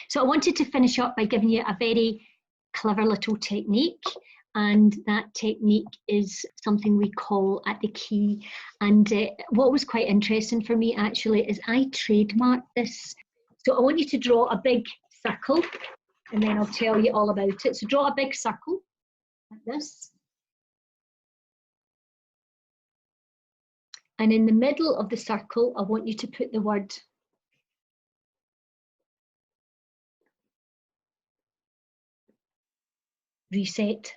So I wanted to finish up by giving you a very clever little technique, and that technique is something we call at the key. And what was quite interesting for me actually is I trademarked this. So I want you to draw a big circle, and then I'll tell you all about it. So draw a big circle like this. And in the middle of the circle, I want you to put the word reset.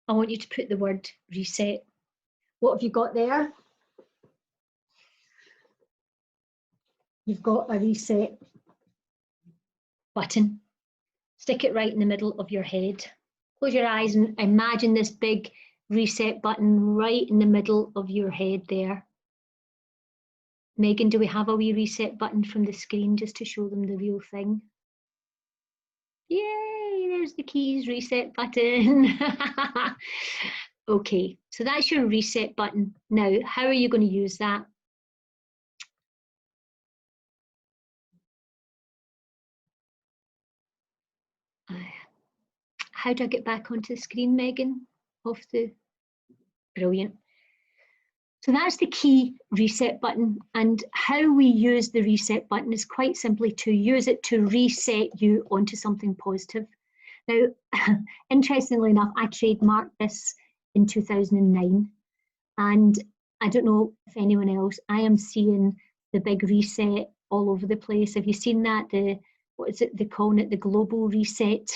I want you to put the word reset. What have you got there? You've got a reset button. Stick it right in the middle of your head. Close your eyes and imagine this big reset button right in the middle of your head there. Megan, do we have a wee reset button from the screen just to show them the real thing? Yay, there's the keys reset button. Okay, so that's your reset button. Now, how are you going to use that? How do I get back onto the screen, Megan? Brilliant. So that's the key reset button, and how we use the reset button is quite simply to use it to reset you onto something positive. Now, interestingly enough, I trademarked this in 2009, and I don't know if anyone else, I am seeing the big reset all over the place. Have you seen that? What is it, they're calling it the global reset?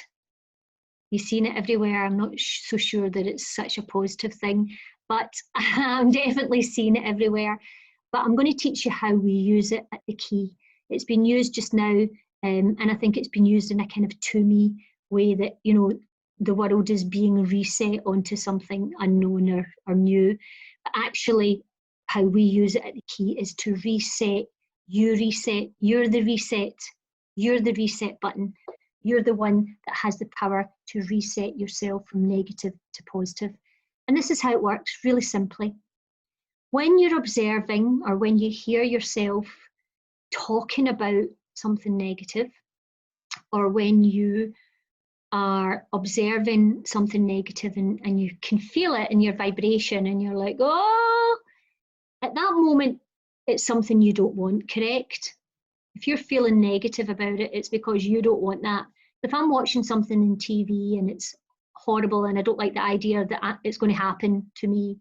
You've seen it everywhere. I'm not so sure that it's such a positive thing, but I'm definitely seeing it everywhere. But I'm going to teach you how we use it at the key. It's been used just now, and I think it's been used in a kind of to-me way that, you know, the world is being reset onto something unknown or new. But actually, how we use it at the key is to reset. You reset. You're the reset. You're the reset button. You're the one that has the power to reset yourself from negative to positive. And this is how it works, really simply. When you're observing or when you hear yourself talking about something negative, or when you are observing something negative and you can feel it in your vibration and you're like, oh, at that moment, it's something you don't want, correct? If you're feeling negative about it, it's because you don't want that. If I'm watching something in TV and it's horrible and I don't like the idea that it's going to happen to me,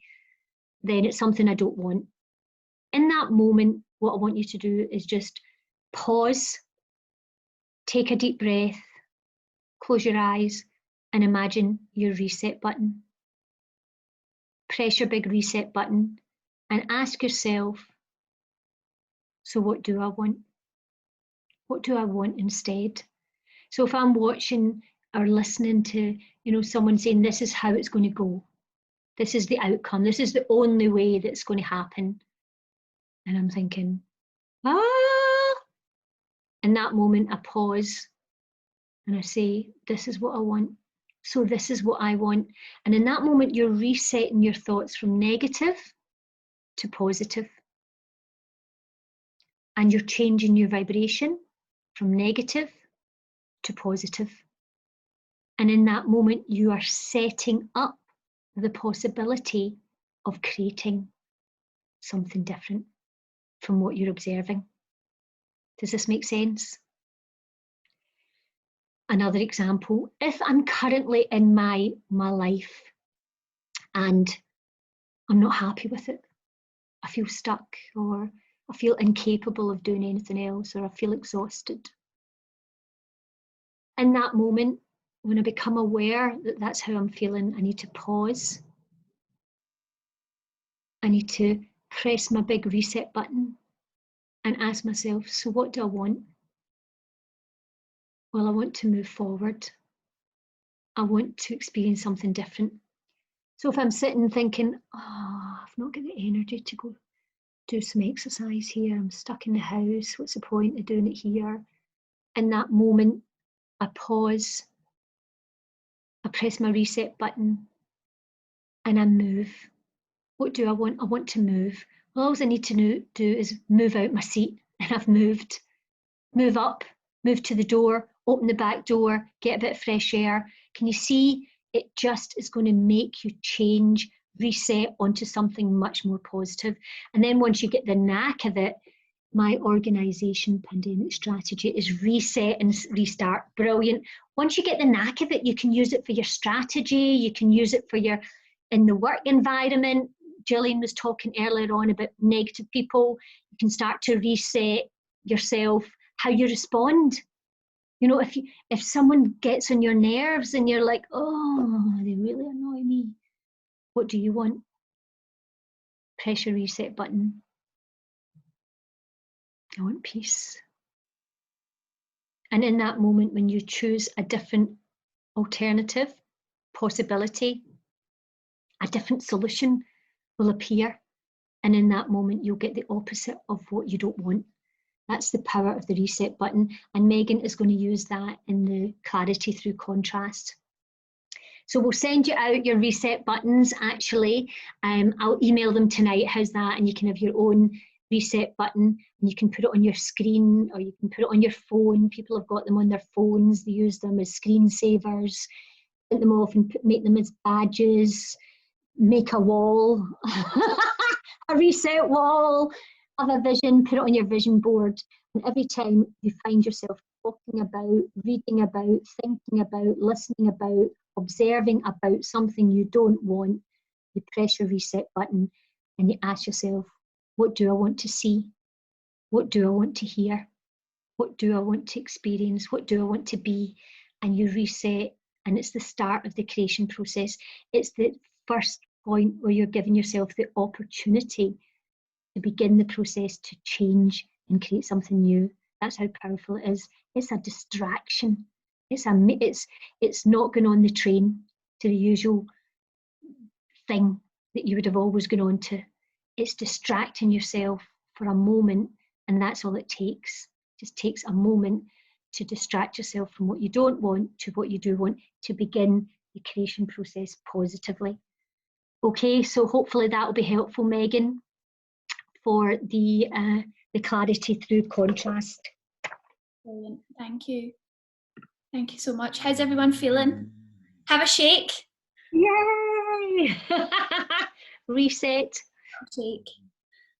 then it's something I don't want. In that moment, what I want you to do is just pause, take a deep breath, close your eyes, and imagine your reset button. Press your big reset button and ask yourself, so what do I want? What do I want instead? So if I'm watching or listening to, you know, someone saying this is how it's going to go, this is the outcome, this is the only way that's going to happen, and I'm thinking, in that moment I pause and I say, this is what I want, so this is what I want. And in that moment you're resetting your thoughts from negative to positive, and you're changing your vibration from negative to positive. And in that moment, you are setting up the possibility of creating something different from what you're observing. Does this make sense? Another example, if I'm currently in my life and I'm not happy with it, I feel stuck, or I feel incapable of doing anything else, or I feel exhausted. In that moment, when I become aware that that's how I'm feeling, I need to pause. I need to press my big reset button and ask myself, so what do I want? Well, I want to move forward. I want to experience something different. So if I'm sitting thinking, oh, I've not got the energy to go do some exercise here, I'm stuck in the house, what's the point of doing it here? In that moment, I pause, I press my reset button, and I move. What do I want? I want to move. Well, all I need to do is move out my seat, and I've moved. Move up, move to the door, open the back door, get a bit of fresh air. Can you see it just is going to make you change, reset onto something much more positive. And then once you get the knack of it, my organisation pandemic strategy is reset and restart. Brilliant. Once you get the knack of it, you can use it for your strategy, you can use it for your, in the work environment. Gillian was talking earlier on about negative people. You can start to reset yourself, how you respond. You know, if someone gets on your nerves and you're like, oh, they really annoy me, what do you want? Press your reset button. I want peace. And in that moment, when you choose a different alternative, possibility, a different solution will appear. And in that moment, you'll get the opposite of what you don't want. That's the power of the reset button. And Megan is going to use that in the clarity through contrast. So we'll send you out your reset buttons, actually. I'll email them tonight. How's that? And you can have your own reset button, and you can put it on your screen, or you can put it on your phone. People have got them on their phones. They use them as screensavers. Print them off and make them as badges. Make a wall, a reset wall of a vision, put it on your vision board. And every time you find yourself talking about, reading about, thinking about, listening about, observing about something you don't want, you press your reset button and you ask yourself, what do I want to see? What do I want to hear? What do I want to experience? What do I want to be? And you reset, and it's the start of the creation process. It's the first point where you're giving yourself the opportunity to begin the process to change and create something new. That's how powerful it is. It's a distraction. It's not going on the train to the usual thing that you would have always gone on to. It's distracting yourself for a moment, and that's all it takes. It just takes a moment to distract yourself from what you don't want to what you do want, to begin the creation process positively. Okay, so hopefully that will be helpful, Megan, for the clarity through contrast. Brilliant, thank you. Thank you so much. How's everyone feeling? Have a shake. Yay! Reset. Shake.